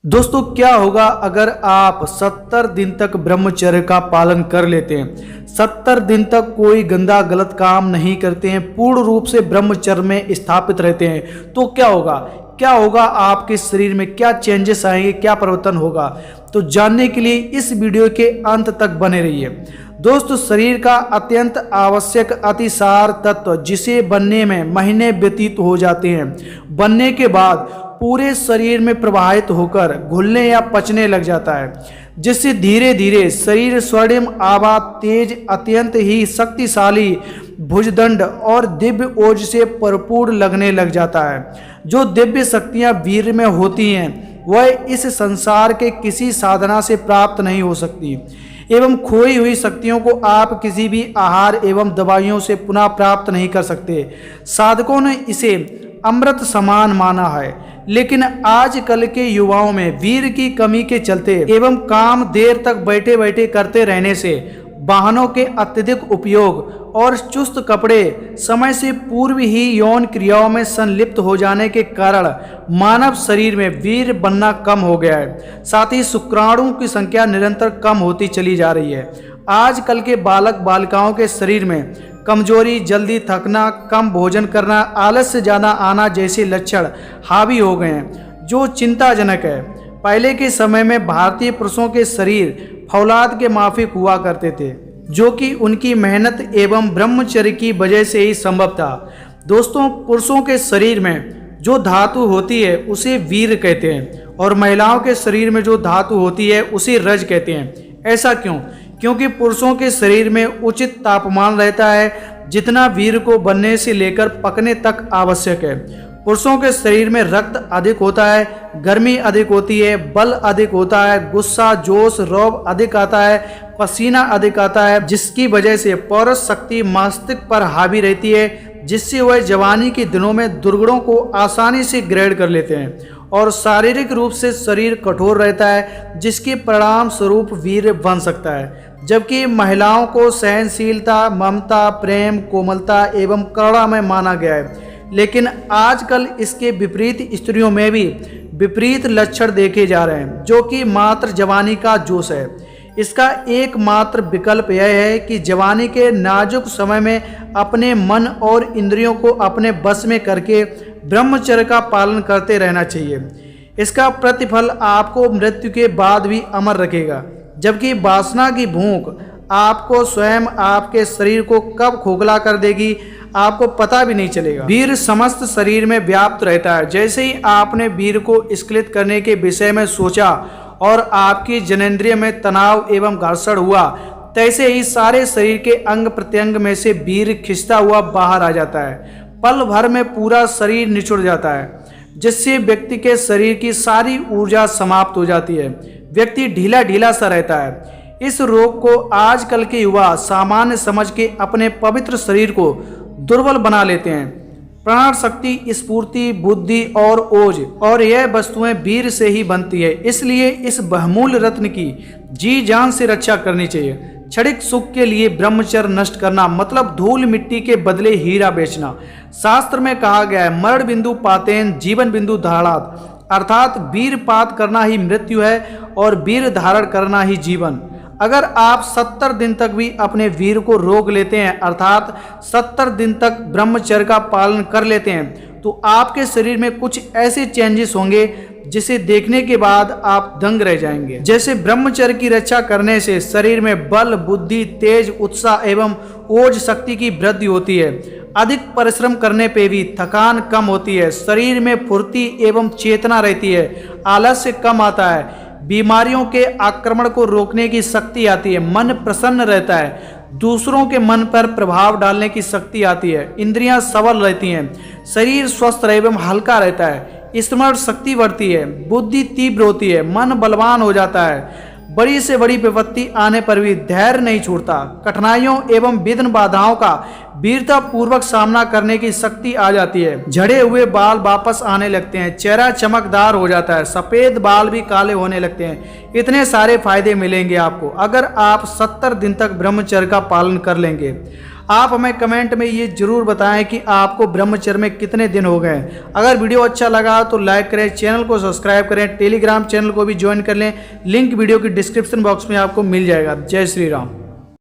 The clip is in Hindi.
दोस्तों, क्या होगा अगर आप 70 दिन तक ब्रह्मचर्य का पालन कर लेते हैं। 70 दिन तक कोई गंदा गलत काम नहीं करते हैं, पूर्ण रूप से ब्रह्मचर्य में स्थापित रहते हैं, तो क्या होगा? क्या होगा आपके शरीर में, क्या चेंजेस आएंगे, क्या परिवर्तन होगा? तो जानने के लिए इस वीडियो के अंत तक बने रहिए। दोस्तों, शरीर का अत्यंत आवश्यक अतिसार तत्व जिसे बनने में महीने व्यतीत हो जाते हैं, बनने के बाद पूरे शरीर में प्रवाहित होकर घुलने या पचने लग जाता है, जिससे धीरे धीरे शरीर स्वर्णिम आभा तेज अत्यंत ही शक्तिशाली भुजदंड और दिव्य ओज से भरपूर लगने लग जाता है। जो दिव्य शक्तियां वीर में होती हैं वह इस संसार के किसी साधना से प्राप्त नहीं हो सकती, एवं खोई हुई शक्तियों को आप किसी भी आहार एवं दवाइयों से पुनः प्राप्त नहीं कर सकते। साधकों ने इसे अमृत समान माना है, लेकिन आजकल के युवाओं में वीर की कमी के चलते एवं काम देर तक बैठे बैठे करते रहने से, वाहनों के अत्यधिक उपयोग और चुस्त कपड़े, समय से पूर्व ही यौन क्रियाओं में संलिप्त हो जाने के कारण मानव शरीर में वीर बनना कम हो गया है। साथ ही शुक्राणुओं की संख्या निरंतर कम होती चली जा रही है। आजकल के बालक बालिकाओं के शरीर में कमजोरी, जल्दी थकना, कम भोजन करना, आलस्य ज़्यादा आना जैसे लक्षण हावी हो गए हैं, जो चिंताजनक है। पहले के समय में भारतीय पुरुषों के शरीर फौलाद के माफिक हुआ करते थे, जो कि उनकी मेहनत एवं ब्रह्मचर्य की वजह से ही संभव था। दोस्तों, पुरुषों के शरीर में जो धातु होती है उसे वीर कहते हैं, और महिलाओं के शरीर में जो धातु होती है उसे रज कहते हैं। ऐसा क्यों? क्योंकि पुरुषों के शरीर में उचित तापमान रहता है, जितना वीर को बनने से लेकर पकने तक आवश्यक है। पुरुषों के शरीर में रक्त अधिक होता है, गर्मी अधिक होती है, बल अधिक होता है, गुस्सा, जोश, रौब अधिक आता है, पसीना अधिक आता है, जिसकी वजह से पौरुष शक्ति मस्तिष्क पर हावी रहती है, जिससे वह जवानी के दिनों में दुर्गुणों को आसानी से ग्रहण कर लेते हैं, और शारीरिक रूप से शरीर कठोर रहता है, जिसके परिणाम स्वरूप वीर बन सकता है। जबकि महिलाओं को सहनशीलता, ममता, प्रेम, कोमलता एवं करुणा में माना गया है, लेकिन आजकल इसके विपरीत स्त्रियों में भी विपरीत लक्षण देखे जा रहे हैं, जो कि मात्र जवानी का जोश है। इसका एकमात्र विकल्प यह है कि जवानी के नाजुक समय में अपने मन और इंद्रियों को अपने बस में करके ब्रह्मचर्य का पालन करते रहना चाहिए। इसका प्रतिफल आपको मृत्यु के बाद भी अमर रखेगा, जबकि वासना की भूख आपको स्वयं आपके शरीर को कब खोखला कर देगी आपको पता भी नहीं चलेगा। वीर समस्त शरीर में व्याप्त रहता है। जैसे ही आपने वीर को स्खलित करने के विषय में सोचा और आपकी जनेंद्रिय में तनाव एवं घर्षण हुआ, तैसे ही सारे शरीर के अंग प्रत्यंग में से वीर खिंचता हुआ बाहर आ जाता है। पल भर में पूरा शरीर निचुड़ जाता है, जिससे व्यक्ति के शरीर की सारी ऊर्जा समाप्त हो जाती है। व्यक्ति ढीला ढीला सा रहता है। इस रोग को आजकल के युवा सामान्य समझ के अपने पवित्र शरीर को दुर्बल बना लेते हैं। प्राण शक्ति, स्फूर्ति, बुद्धि और ओज और यह वस्तुएं वीर से ही बनती है। इसलिए इस बहुमूल्य रत्न की जी जान से रक्षा करनी चाहिए। क्षणिक सुख के लिए ब्रह्मचर्य नष्ट करना मतलब धूल मिट्टी के बदले हीरा बेचना। शास्त्र में कहा गया है, मरण बिंदु पातेन जीवन बिंदु धारणात्, अर्थात वीर पात करना ही मृत्यु है और वीर धारण करना ही जीवन। अगर आप 70 दिन तक भी अपने वीर को रोक लेते हैं, अर्थात 70 दिन तक ब्रह्मचर्य का पालन कर लेते हैं, तो आपके शरीर में कुछ ऐसे चेंजेस होंगे जिसे देखने के बाद आप दंग रह जाएंगे। जैसे ब्रह्मचर्य की रक्षा करने से शरीर में बल, बुद्धि, तेज, उत्साह एवं ओज शक्ति की वृद्धि होती है। अधिक परिश्रम करने पे भी थकान कम होती है, शरीर में फुर्ती एवं चेतना रहती है, आलस्य कम आता है, बीमारियों के आक्रमण को रोकने की शक्ति आती है, मन प्रसन्न रहता है, दूसरों के मन पर प्रभाव डालने की शक्ति आती है, इंद्रियां सबल रहती हैं, शरीर स्वस्थ एवं हल्का रहता है, स्मरण शक्ति बढ़ती है, बुद्धि तीव्र होती है, मन बलवान हो जाता है, बड़ी से बड़ी विपत्ति आने पर भी धैर्य नहीं छूटता, कठिनाइयों एवं विघ्न बाधाओं का वीरता पूर्वक सामना करने की शक्ति आ जाती है, झड़े हुए बाल वापस आने लगते हैं, चेहरा चमकदार हो जाता है, सफेद बाल भी काले होने लगते हैं। इतने सारे फायदे मिलेंगे आपको अगर आप 70 दिन तक ब्रह्मचर्य का पालन कर लेंगे। आप हमें कमेंट में ये जरूर बताएं कि आपको ब्रह्मचर्य में कितने दिन हो गए। अगर वीडियो अच्छा लगा तो लाइक करें, चैनल को सब्सक्राइब करें, टेलीग्राम चैनल को भी ज्वाइन कर लें। लिंक वीडियो की डिस्क्रिप्शन बॉक्स में आपको मिल जाएगा। जय श्री राम।